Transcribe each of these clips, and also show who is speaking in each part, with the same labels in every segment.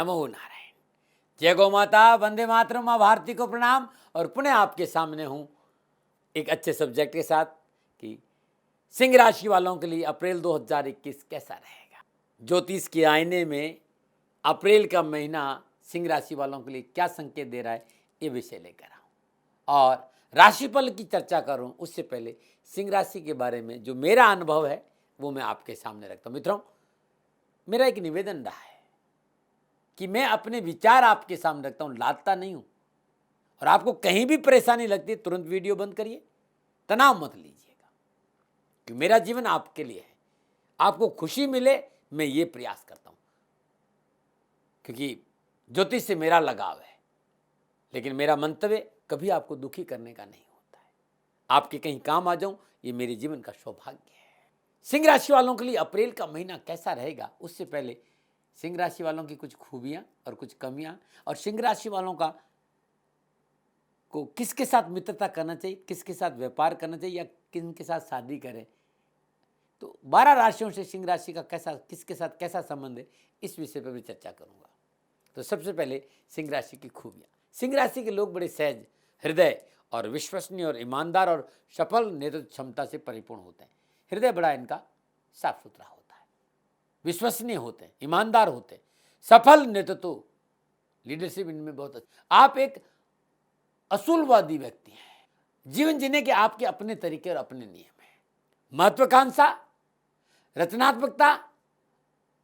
Speaker 1: नमो नारायण। जय गौ माता, वंदे मातरम, माँ भारती को प्रणाम। और पुनः आपके सामने हूँ एक अच्छे सब्जेक्ट के साथ कि सिंह राशि वालों के लिए अप्रैल 2021 कैसा रहेगा। ज्योतिष के आईने में अप्रैल का महीना सिंह राशि वालों के लिए क्या संकेत दे रहा है, ये विषय लेकर आऊँ और राशिफल की चर्चा करूँ उससे पहले सिंह राशि के बारे में जो मेरा अनुभव है वो मैं आपके सामने रखता हूँ। मित्रों, मेरा एक निवेदन रहा है कि मैं अपने विचार आपके सामने रखता हूँ, लादता नहीं हूँ। और आपको कहीं भी परेशानी लगती है तुरंत वीडियो बंद करिए, तनाव मत लीजिएगा, कि मेरा जीवन आपके लिए है, आपको खुशी मिले, मैं ये प्रयास करता हूँ। क्योंकि ज्योतिष से मेरा लगाव है, लेकिन मेरा मंतव्य कभी आपको दुखी करने का नहीं होता है। आपके कहीं काम आ जाऊं, ये मेरे जीवन का सौभाग्य है। सिंह राशि वालों के लिए अप्रैल का महीना कैसा रहेगा, उससे पहले सिंह राशि वालों की कुछ खूबियां और कुछ कमियां, और सिंह राशि वालों को किसके साथ मित्रता करना चाहिए, किसके साथ व्यापार करना चाहिए या किनके साथ शादी करें। तो 12 राशियों से सिंह राशि का किसके साथ कैसा संबंध है, इस विषय पर भी चर्चा करूंगा। तो सबसे पहले सिंह राशि की खूबियां। सिंह राशि के लोग बड़े सहज, हृदय और विश्वसनीय और ईमानदार और सफल नेतृत्व क्षमता से परिपूर्ण होते हैं। हृदय बड़ा इनका साफ सुथरा होता है, विश्वसनीय होते हैं, ईमानदार होते हैं, सफल नेतृत्व, लीडरशिप इनमें बहुत अच्छा। आप एक असूलवादी व्यक्ति हैं। जीवन जीने के आपके अपने तरीके और अपने नियम हैं। महत्वाकांक्षा, रचनात्मकता,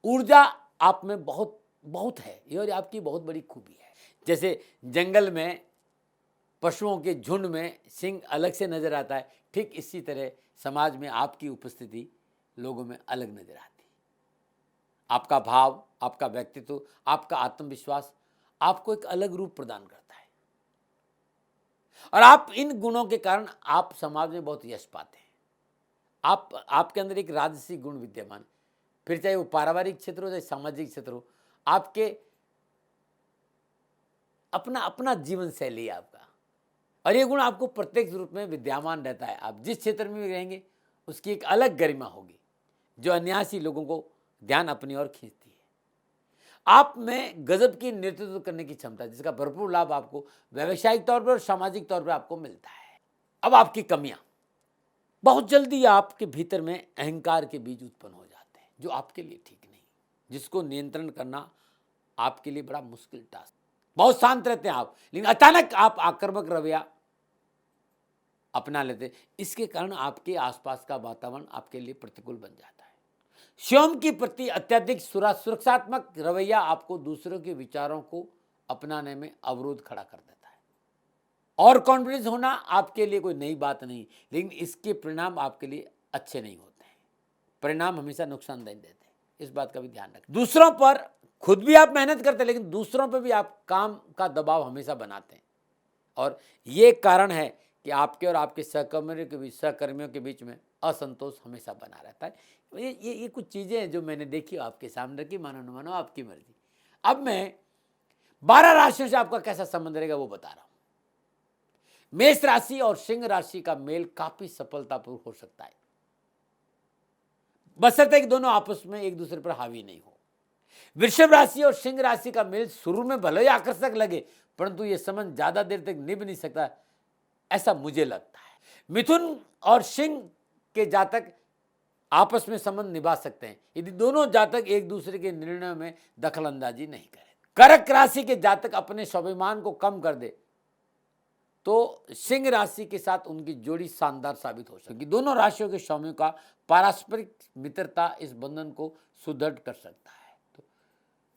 Speaker 1: ऊर्जा आप में बहुत बहुत है, ये आपकी बहुत बड़ी खूबी है। जैसे जंगल में पशुओं के झुंड में सिंह अलग से नजर आता है, ठीक इसी तरह समाज में आपकी उपस्थिति लोगों में अलग नजर आती है। आपका भाव, आपका व्यक्तित्व, आपका आत्मविश्वास आपको एक अलग रूप प्रदान करता है, और आप इन गुणों के कारण आप समाज में बहुत यश पाते हैं। आपके अंदर एक राजसी गुण विद्यमान, फिर चाहे वो पारिवारिक क्षेत्र हो चाहे सामाजिक क्षेत्र हो, आपके अपना अपना जीवन शैली है आपका, और ये गुण आपको प्रत्येक रूप में विद्यमान रहता है। आप जिस क्षेत्र में भी रहेंगे उसकी एक अलग गरिमा होगी जो अन्यासी लोगों को ध्यान अपनी ओर खींचती है। आप में गजब की नेतृत्व करने की क्षमता है, जिसका भरपूर लाभ आपको व्यावसायिक तौर पर और सामाजिक तौर पर आपको मिलता है। अब आपकी कमियां, बहुत जल्दी आपके भीतर में अहंकार के बीज उत्पन्न हो जाते हैं, जो आपके लिए ठीक नहीं, जिसको नियंत्रण करना आपके लिए बड़ा मुश्किल टास्क। बहुत शांत रहते हैं आप, लेकिन अचानक आप आक्रामक रवैया अपना लेते हैं। इसके कारण आपके आसपास का वातावरण आपके लिए प्रतिकूल बन जाता है। स्वयं के प्रति अत्यधिक सुरक्षात्मक रवैया आपको दूसरों के विचारों को अपनाने में अवरोध खड़ा कर देता है। और कॉन्फिडेंस होना आपके लिए कोई नई बात नहीं, लेकिन इसके परिणाम आपके लिए अच्छे नहीं होते हैं। परिणाम हमेशा नुकसानदायी देते हैं, इस बात का भी ध्यान रखें। दूसरों पर खुद भी आप मेहनत करते हैं, लेकिन दूसरों पर भी आप काम का दबाव हमेशा बनाते हैं, और ये कारण है कि आपके और आपके सहकर्मियों के बीच में असंतोष हमेशा बना रहता है। ये कुछ चीज़ें हैं जो मैंने देखी, आपके सामने रखी, मानो न मानो आपकी मर्जी। अब मैं 12 राशियों से आपका कैसा संबंध रहेगा वो बता रहा हूं। मेष राशि और सिंह राशि का मेल काफी सफलतापूर्वक हो सकता है, बशर्ते कि दोनों आपस में एक दूसरे पर हावी नहीं हो। वृषभ राशि और सिंह राशि का मेल शुरू में भले ही आकर्षक लगे, परंतु यह संबंध ज्यादा देर तक निभ नहीं सकता, ऐसा मुझे लगता है। मिथुन और सिंह के जातक आपस में संबंध निभा सकते हैं यदि दोनों जातक एक दूसरे के निर्णयों में दखलंदाजी नहीं करें। कर्क राशि के जातक अपने स्वाभिमान को कम कर दे तो सिंह राशि के साथ उनकी जोड़ी शानदार साबित हो सकती है। दोनों राशियों के स्वामियों का पारस्परिक मित्रता इस बंधन को सुदृढ़ कर सकता है। तो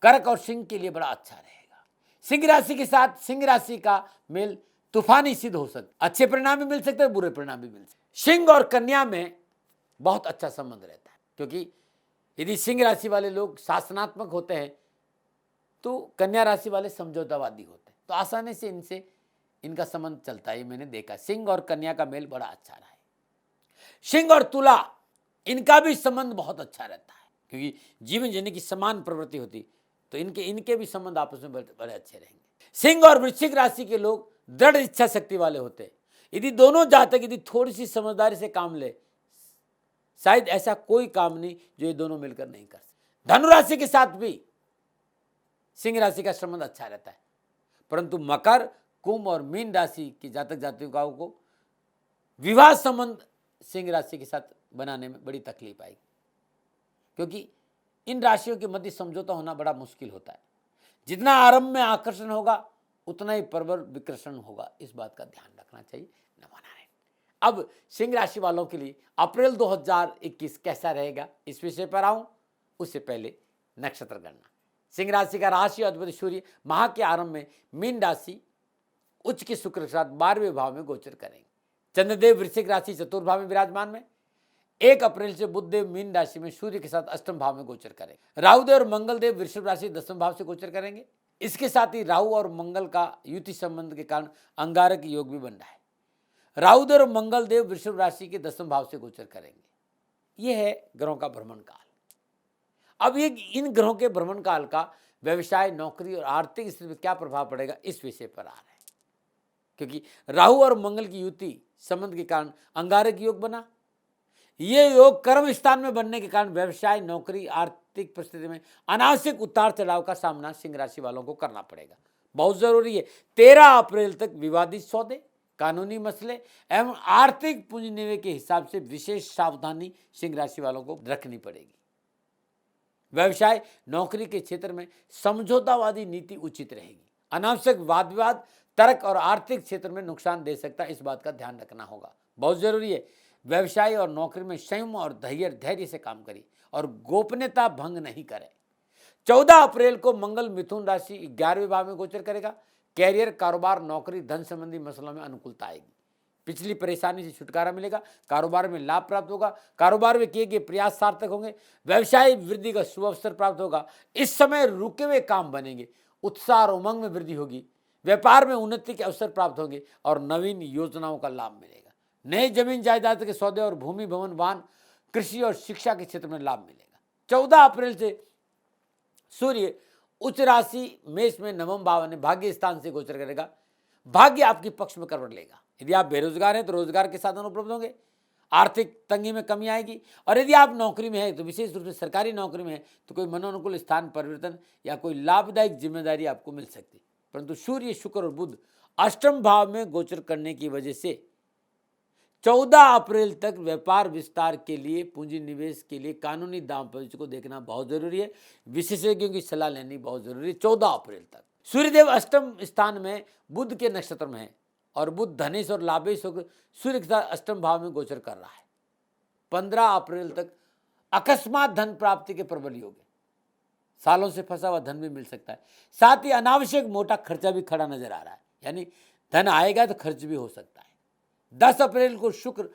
Speaker 1: कर्क और सिंह के लिए बड़ा अच्छा रहेगा। सिंह राशि के साथ सिंह राशि का मेल तूफानी सिद्ध हो सकता, अच्छे परिणाम भी मिल सकते हैं, बुरे परिणाम भी मिल सकते हैं। सिंह और कन्या में बहुत अच्छा संबंध रहता है, क्योंकि यदि सिंह राशि वाले लोग शासनात्मक होते हैं तो कन्या राशि वाले समझौतावादी होते हैं, तो आसानी से इनका संबंध चलता है, मैंने देखा। सिंह और कन्या का मेल बड़ा अच्छा रहा है। सिंह और तुला, इनका भी संबंध बहुत अच्छा रहता है, क्योंकि जीवन जीने की समान प्रवृत्ति होती, तो इनके भी संबंध आपस में बड़े अच्छे रहेंगे। सिंह और वृश्चिक राशि के लोग दृढ़ इच्छा शक्ति वाले होते हैं। यदि दोनों जातक यदि थोड़ी सी समझदारी से काम ले, शायद ऐसा कोई काम नहीं जो ये दोनों मिलकर नहीं कर सकते। धनु राशि के साथ भी सिंह राशि का संबंध अच्छा रहता है, परंतु मकर, कुंभ और मीन राशि की जातक जातिकाओं को विवाह संबंध सिंह राशि के साथ बनाने में बड़ी तकलीफ आएगी, क्योंकि इन राशियों के मध्य समझौता होना बड़ा मुश्किल होता है। जितना आरंभ में आकर्षण होगा उतना ही प्रबल विकर्षण होगा, इस बात का ध्यान रखना चाहिए। नमो नारायण। अब सिंह राशि वालों के लिए अप्रैल 2021 कैसा रहेगा, इस विषय पर आऊं उससे पहले नक्षत्र गणना। सिंह राशि का राशि अधिपति सूर्य माह के आरंभ में मीन राशि उच्च के शुक्र के साथ 12वें भाव में गोचर करेंगे। चंद्रदेव वृश्चिक राशि चतुर्थ भाव में विराजमान में 1 अप्रैल से बुधदेव मीन राशि में सूर्य के साथ अष्टम भाव में गोचर करेंगे। राहुदेव और मंगलदेव वृषभ राशि 10वें भाव से गोचर करेंगे। इसके साथ ही राहु और मंगल का युति संबंध के कारण अंगारक योग भी बन रहा है। राहुदेव और मंगलदेव वृषभ राशि के 10वें भाव से गोचर करेंगे। यह है ग्रहों का भ्रमण काल। अब ये इन ग्रहों के भ्रमण काल का व्यवसाय, नौकरी और आर्थिक स्थिति पर क्या प्रभाव पड़ेगा, इस विषय पर आ रहे हैं। क्योंकि राहु और मंगल की युति संबंध के कारण अंगारक योग बना। ये योग कर्म स्थान में बनने के कारण व्यवसाय, नौकरी, आर्थिक परिस्थिति में अनावश्यक उतार चढ़ाव का सामना सिंह राशि वालों को करना पड़ेगा। बहुत जरूरी है 13 अप्रैल तक विवादित सौदे, कानूनी मसले एवं आर्थिक पूंजी निवेश के हिसाब से विशेष सावधानी सिंह राशि वालों को रखनी पड़ेगी। व्यवसाय, नौकरी के क्षेत्र में समझौतावादी नीति उचित रहेगी। अनावश्यक वाद विवाद, तर्क और आर्थिक क्षेत्र में नुकसान दे सकता है, इस बात का ध्यान रखना होगा। बहुत जरूरी है व्यवसाय और नौकरी में संयम और धैर्य से काम करिए और गोपनीयता भंग नहीं करें। 14 अप्रैल को मंगल मिथुन राशि 11वें भाव में गोचर करेगा। कैरियर, कारोबार, नौकरी, धन संबंधी मसलों में अनुकूलता आएगी। पिछली परेशानी से छुटकारा मिलेगा। कारोबार में लाभ प्राप्त होगा। कारोबार में किए गए प्रयास सार्थक होंगे। व्यवसाय वृद्धि का शुभ अवसर प्राप्त होगा। इस समय रुके हुए काम बनेंगे। उत्साह और उमंग में वृद्धि होगी। व्यापार में उन्नति के अवसर प्राप्त होंगे और नवीन योजनाओं का लाभ मिलेगा। नए जमीन जायदाद के सौदे और भूमि, भवन, वाहन, कृषि और शिक्षा के क्षेत्र में लाभ मिलेगा। 14 अप्रैल से सूर्य उच्च राशि मेष में 9वें भाव में भाग्य स्थान से गोचर करेगा। भाग्य आपके पक्ष में करवट लेगा। यदि आप बेरोजगार हैं तो रोजगार के साधन उपलब्ध होंगे। आर्थिक तंगी में कमी आएगी। और यदि आप नौकरी में हैं तो विशेष रूप से सरकारी नौकरी में है तो कोई मनोनुकूल स्थान परिवर्तन या कोई लाभदायक जिम्मेदारी आपको मिल सकती है। परंतु सूर्य, शुक्र और बुध अष्टम भाव में गोचर करने की वजह से 14 अप्रैल तक व्यापार विस्तार के लिए, पूंजी निवेश के लिए, कानूनी दांपत्य को देखना बहुत जरूरी है। विशेषज्ञों की सलाह लेनी बहुत जरूरी है। 14 अप्रैल तक सूर्यदेव अष्टम स्थान में बुध के नक्षत्र में है और बुध धनेश और लाभेश होकर सूर्य के साथ अष्टम भाव में गोचर कर रहा है। 15 अप्रैल तक अकस्मात धन प्राप्ति के प्रबल योग है। सालों से फंसा हुआ धन भी मिल सकता है। साथ ही अनावश्यक मोटा खर्चा भी खड़ा नजर आ रहा है, यानी धन आएगा तो खर्च भी हो सकता है। 10 अप्रैल को शुक्र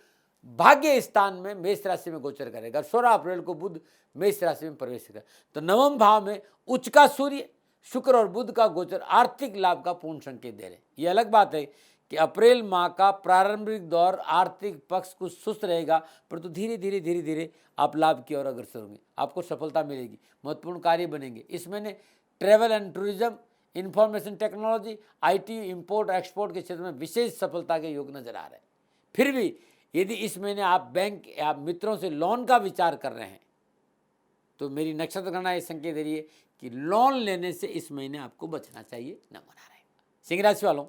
Speaker 1: भाग्य स्थान में मेष राशि में गोचर करेगा। 16 अप्रैल को बुध मेष राशि में प्रवेश करेगा। तो 9वें भाव में उच्च का सूर्य, शुक्र और बुध का गोचर आर्थिक लाभ का पूर्ण संकेत दे रहे। ये अलग बात है कि अप्रैल माह का प्रारंभिक दौर आर्थिक पक्ष कुछ सुस्त रहेगा, परंतु धीरे धीरे आप लाभ की ओर अग्रसर होंगे। आपको सफलता मिलेगी, महत्वपूर्ण कार्य बनेंगे। इस महीने travel and tourism, information technology, IT, import export के क्षेत्र में विशेष सफलता के योग नजर आ रहे हैं। फिर भी यदि इस महीने आप बैंक या मित्रों से लोन का विचार कर रहे हैं तो मेरी नक्षत्र गणना ये संकेत दे रही है कि लोन लेने से इस महीने आपको बचना चाहिए। नमो नारायण। सिंह राशि वालों,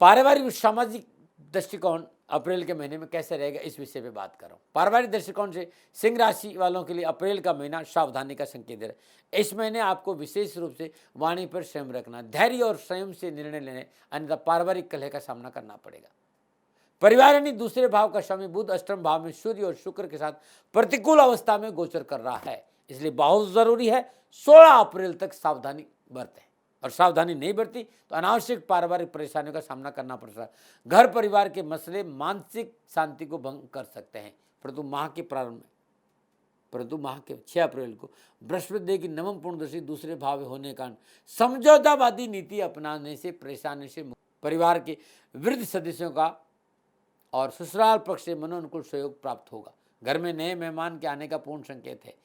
Speaker 1: पारिवारिक और सामाजिक दृष्टिकोण अप्रैल के महीने में कैसे रहेगा, इस विषय पे बात कर रहा हूँ। पारिवारिक दृष्टिकोण से सिंह राशि वालों के लिए अप्रैल का महीना सावधानी का संकेत दे रहा है। इस महीने आपको विशेष रूप से वाणी पर संयम रखना, धैर्य और संयम से निर्णय लेने, अन्यथा पारिवारिक कलह का सामना करना पड़ेगा। परिवार यानी दूसरे भाव का स्वामी बुध अष्टम भाव में सूर्य और शुक्र के साथ प्रतिकूल अवस्था में गोचर कर रहा है, इसलिए बहुत जरूरी है 16 अप्रैल तक सावधानी बरतें। और सावधानी नहीं बरती तो अनावश्यक पारिवारिक परेशानियों का सामना करना पड़ सकता है। घर परिवार के मसले मानसिक शांति को भंग कर सकते हैं। परंतु माह के प्रारंभ में, परंतु माह के 6 अप्रैल को बृहस्पति देव की नवम पूर्णदर्शी दूसरे भाव में होने के कारण समझौतावादी नीति अपनाने से परेशानी से परिवार के वृद्ध सदस्यों का और ससुराल पक्ष से मनोनुकूल सहयोग प्राप्त होगा। घर में नए मेहमान के आने का पूर्ण संकेत है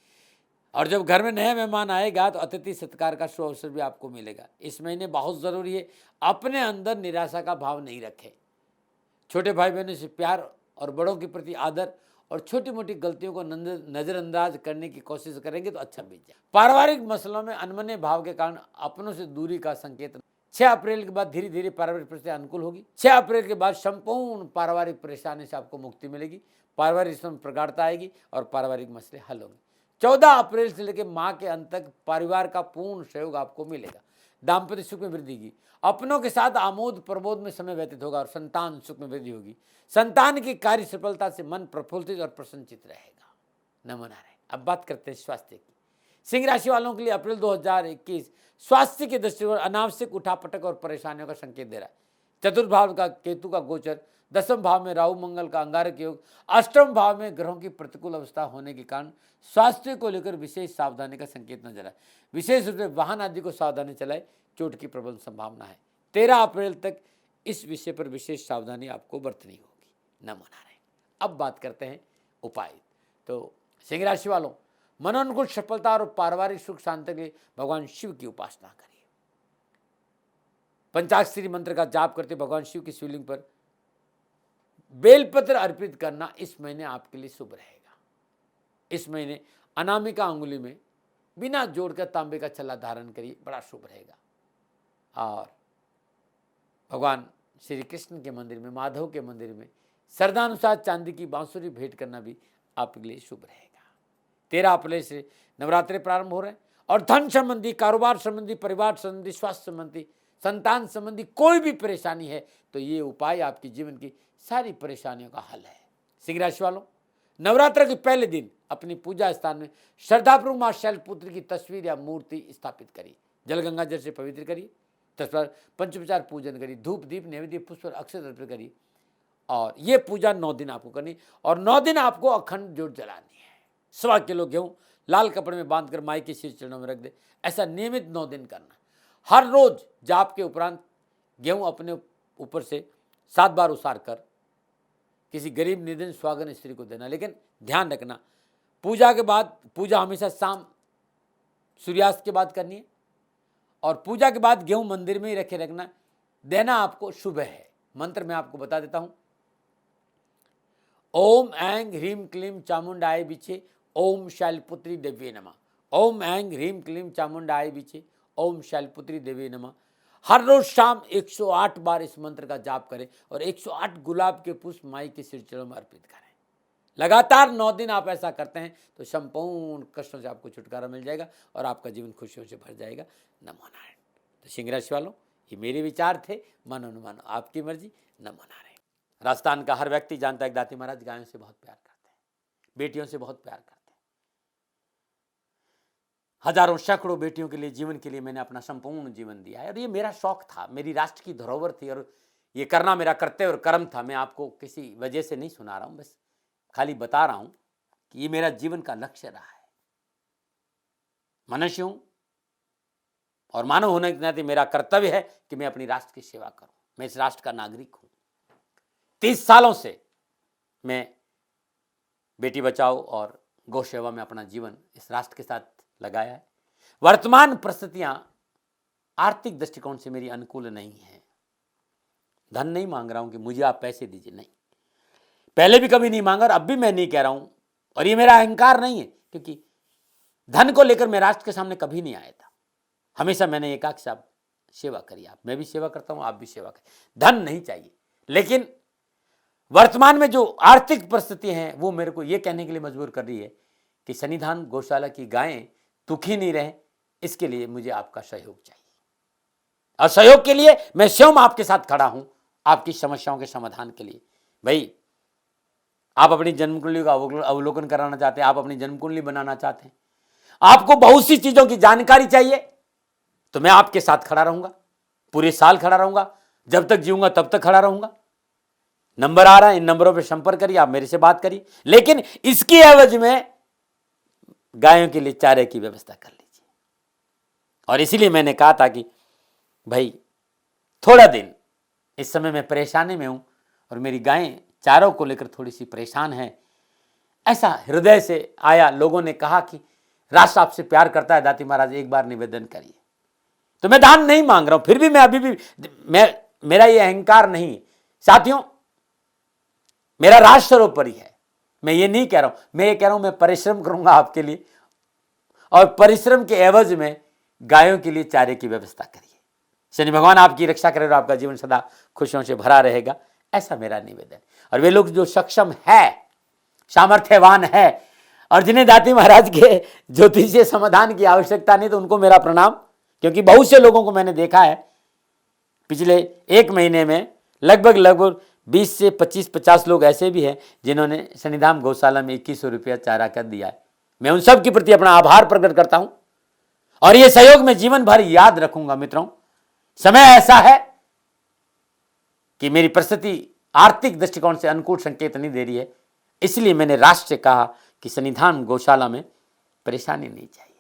Speaker 1: और जब घर में नया मेहमान आएगा तो अतिथि सत्कार का शुभ अवसर भी आपको मिलेगा। इस महीने बहुत जरूरी है अपने अंदर निराशा का भाव नहीं रखें। छोटे भाई बहनों से प्यार और बड़ों के प्रति आदर और छोटी मोटी गलतियों को नजरअंदाज करने की कोशिश करेंगे तो अच्छा बीत जाए। पारिवारिक मसलों में अनमने भाव के कारण अपनों से दूरी का संकेत। 6 अप्रैल के बाद धीरे धीरे पारिवारिक परिस्थिति अनुकूल होगी। 6 अप्रैल के बाद संपूर्ण पारिवारिक परेशानी से आपको मुक्ति मिलेगी, पारिवारिक रिश्तों में प्रगाढ़ता आएगी और पारिवारिक मसले हल होंगे। 14 अप्रैल से लेकर माह के अंत तक परिवार का पूर्ण सहयोग आपको मिलेगा। दाम्पत्य सुख में वृद्धि की, अपनों के साथ आमोद प्रमोद में समय व्यतीत होगा और संतान सुख में वृद्धि होगी। संतान की कार्य सफलता से मन प्रफुल्लित और प्रसन्नचित रहेगा। नमो नारायण। अब बात करते हैं स्वास्थ्य की। सिंह राशि वालों के लिए अप्रैल 2021 स्वास्थ्य के दृष्टिकोण अनावश्यक उठापटक और परेशानियों का संकेत दे रहा है। चतुर्थ भाव का केतु का गोचर, 10वें भाव में राहु मंगल का अंगारक योग, 8वें भाव में ग्रहों की प्रतिकूल अवस्था होने के कारण स्वास्थ्य को लेकर विशेष सावधानी का संकेत नजर आए। विशेष रूप से वाहन आदि को सावधानी चलाए, चोट की प्रबल संभावना है। 13 अप्रैल तक इस विषय पर विशेष सावधानी आपको बरतनी होगी। नमो नारायण। अब बात करते हैं उपाय। तो सिंह राशि वालों, मनोनुकूल सफलता और पारिवारिक सुख शांति के लिए भगवान शिव की उपासना करिए। पंचाक्षरी मंत्र का जाप करते भगवान शिव की शिवलिंग पर बेलपत्र अर्पित करना इस महीने आपके लिए शुभ रहेगा। इस महीने अनामिका अंगुली में बिना जोड़कर तांबे का छल्ला धारण करिए, बड़ा शुभ रहेगा। और भगवान श्री कृष्ण के मंदिर में, माधव के मंदिर में श्रद्धानुसार चांदी की बांसुरी भेंट करना भी आपके लिए शुभ रहेगा। 13 अप्रैल से नवरात्रि प्रारंभ हो रहे हैं और धन संबंधी, कारोबार संबंधी, परिवार संबंधी, स्वास्थ्य संबंधी, संतान संबंधी कोई भी परेशानी है तो ये उपाय आपके जीवन की सारी परेशानियों का हल है। सिंह राशि वालों, नवरात्र के पहले दिन अपनी पूजा स्थान में श्रद्धापूर्वक मां शैलपुत्री की तस्वीर या मूर्ति स्थापित करिए। जल गंगा जल से पवित्र करिए, तत्पर पंचोपचार पूजन करिए, धूप दीप नैवेद्य पुष्प अक्षत अर्पित करिए। और ये पूजा 9 दिन आपको करनी और 9 दिन आपको अखंड ज्योत जलानी है। 1.25 किलो गेहूं लाल कपड़े में बांधकर माई के शीश चरणों में रख दे। ऐसा नियमित 9 दिन करना। हर रोज जाप के उपरांत गेहूं अपने ऊपर से 7 बार उसार कर किसी गरीब निर्धन स्वागन स्त्री को देना। लेकिन ध्यान रखना, पूजा के बाद, पूजा हमेशा शाम सूर्यास्त के बाद करनी है और पूजा के बाद गेहूं मंदिर में ही रखे रखना, देना आपको शुभ है। मंत्र मैं आपको बता देता हूं। ओम ऐं ह्रीं क्लीं चामुंडाय विचे ओम शैलपुत्री देवी नमः। ओम ऐं ह्रीं क्लीं चामुंडाय विचे ओम शैलपुत्री देवी नमः। हर रोज शाम 108 बार इस मंत्र का जाप करें और 108 गुलाब के पुष्प माई के सिर चरणों में अर्पित करें। लगातार 9 दिन आप ऐसा करते हैं तो संपूर्ण कष्टों से आपको छुटकारा मिल जाएगा और आपका जीवन खुशियों से भर जाएगा। नमो नारायण। तो सिंह राशि वालों, ये मेरे विचार थे, मानो न मानो आपकी मर्जी। नमो नारायण। राजस्थान का हर व्यक्ति जानता है कि दाती महाराज गायों से बहुत प्यार करते हैं, बेटियों से बहुत प्यार करते हैं। हजारों सैकड़ों बेटियों के लिए, जीवन के लिए मैंने अपना संपूर्ण जीवन दिया है और ये मेरा शौक था, मेरी राष्ट्र की धरोहर थी और ये करना मेरा कर्तव्य और कर्म था। मैं आपको किसी वजह से नहीं सुना रहा हूं, बस खाली बता रहा हूं कि ये मेरा जीवन का लक्ष्य रहा है। मनुष्य हूं और मानव होने के नाते मेरा कर्तव्य है कि मैं अपनी राष्ट्र की सेवा करूं। मैं इस राष्ट्र का नागरिक हूं। 30 सालों से मैं बेटी बचाओ और गौ सेवा में अपना जीवन इस राष्ट्र के साथ लगाया है। वर्तमान परिस्थितियां आर्थिक दृष्टिकोण से मेरी अनुकूल नहीं है। धन नहीं मांग रहा हूं कि मुझे आप पैसे दीजिए, नहीं, पहले भी कभी नहीं मांगा और अब भी मैं नहीं कह रहा हूं और ये मेरा अहंकार नहीं है, क्योंकि धन को लेकर मैं राष्ट्र के सामने कभी नहीं आया था। हमेशा मैंने एक आख साहब सेवा करी, आप, मैं भी सेवा करता हूं, आप भी सेवा करें। धन नहीं चाहिए, लेकिन वर्तमान में जो आर्थिक परिस्थिति हैं वो मेरे को ये कहने के लिए मजबूर कर रही है कि सन्निधान गौशाला की गायें दुखी नहीं रहे, इसके लिए मुझे आपका सहयोग चाहिए। और सहयोग के लिए मैं स्वयं आपके साथ खड़ा हूं, आपकी समस्याओं के समाधान के लिए। भाई, आप अपनी जन्म कुंडली का अवलोकन कराना चाहते हैं, आप अपनी जन्म कुंडली बनाना चाहते हैं, आपको बहुत सी चीजों की जानकारी चाहिए, तो मैं आपके साथ खड़ा रहूंगा, पूरे साल खड़ा रहूंगा, जब तक जीऊंगा तब तक खड़ा रहूंगा। नंबर आ रहा है, इन नंबरों पर संपर्क करिए, आप मेरे से बात करिए, लेकिन इसकी एवज में गायों के लिए चारे की व्यवस्था कर लीजिए। और इसीलिए मैंने कहा था कि भाई थोड़ा दिन, इस समय मैं परेशानी में हूं और मेरी गायें चारों को लेकर थोड़ी सी परेशान हैं। ऐसा हृदय से आया, लोगों ने कहा कि राष्ट्र आपसे प्यार करता है दाती महाराज, एक बार निवेदन करिए। तो मैं दान नहीं मांग रहा हूं, फिर भी मैं अभी भी, मेरा ये अहंकार नहीं है साथियों, मेरा राष्ट्र सर्वोपरि है। मैं ये नहीं कह रहा हूं, मैं ये कह रहा हूं मैं परिश्रम करूंगा आपके लिए, और परिश्रम के एवज में गायों के लिए चारे की व्यवस्था करिए। शनि भगवान आपकी रक्षा करे और आपका जीवन सदा खुशियों से भरा रहेगा, ऐसा मेरा निवेदन। और वे लोग जो सक्षम है, सामर्थ्यवान है, और जिन्हें दाती महाराज के ज्योतिषीय समाधान की आवश्यकता नहीं, तो उनको मेरा प्रणाम, क्योंकि बहुत से लोगों को मैंने देखा है पिछले एक महीने में लगभग 20 से 25-50 लोग ऐसे भी हैं जिन्होंने शनिधाम गौशाला में 2100 रुपया चारा कर दिया है। मैं उन सब के प्रति अपना आभार प्रकट करता हूं, और ये सहयोग मैं जीवन भर याद रखूंगा। मित्रों, समय ऐसा है कि मेरी परिस्थिति आर्थिक दृष्टिकोण से अनुकूल संकेत नहीं दे रही है, इसलिए मैंने राष्ट्र से कहा कि शनिधाम गौशाला में परेशानी नहीं चाहिए।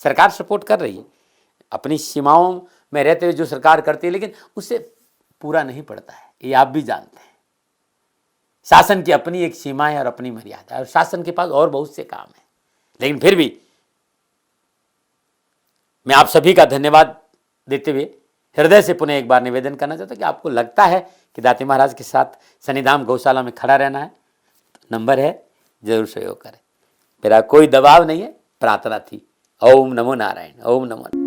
Speaker 1: सरकार सपोर्ट कर रही है, अपनी सीमाओं में रहते हुए जो सरकार करती है, लेकिन उससे पूरा नहीं पड़ता है, ये आप भी जानते हैं। शासन की अपनी एक सीमा है और अपनी मर्यादा है, और शासन के पास और बहुत से काम है। लेकिन फिर भी मैं आप सभी का धन्यवाद देते हुए हृदय से पुनः एक बार निवेदन करना चाहता हूं कि आपको लगता है कि दाती महाराज के साथ शनिधाम गौशाला में खड़ा रहना है, तो नंबर है, जरूर सहयोग करें। मेरा कोई दबाव नहीं है, प्रार्थना थी। ओम नमो नारायण, ओम नमो।